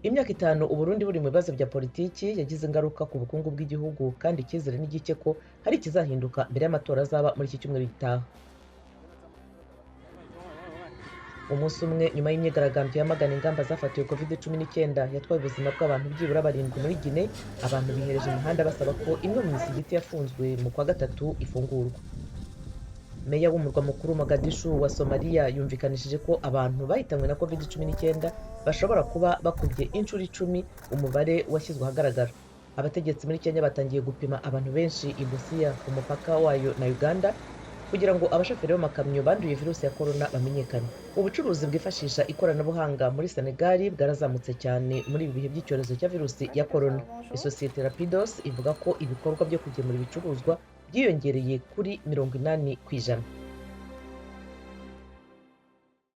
Imyaka 5 Uburundi buri mu bibazo bya politiki yagize ingaruka ku bukungu bw'igihugu kandi icyizere ni gike ko hari ikizahinduka mbere y'amatora azaba muri iki cyumweru gitaha. Umunsi umwe nyuma y'imyigaragambyo yamagana ingamba zafatiwe COVID-19 yatwaye ubuzima bw'abantu byibura 7 muri Guinée, abantu bihereje imihanda basaba ko imwe mu misigiti yafunzwe mu kwa gatatu ifungurwa. Meya w'umurwa mukuru Mogadishu wa Somalia yumvikanishije ko abantu bahitanywe na COVID-19 bashobora kuba bakubye inshuro 10 umubare washyizwe ahagaragara. Abategetsi muri Kenya batangiye gupima abantu benshi i Busia ku mupaka wayo na Uganda kugira ngo abashoferi b'amakamyo banduye virusi ya corona bamenyekane. Ubucuruzi bwifashisha ikoranabuhanga muri Senegal bwarazamutse cyane muri ibi bihe by'icyorezo cya virusi ya corona. Isosiyete Rapidos ivuga ko ibikorwa byo kugemura ibicuruzwa byiyongereye kuri 80%.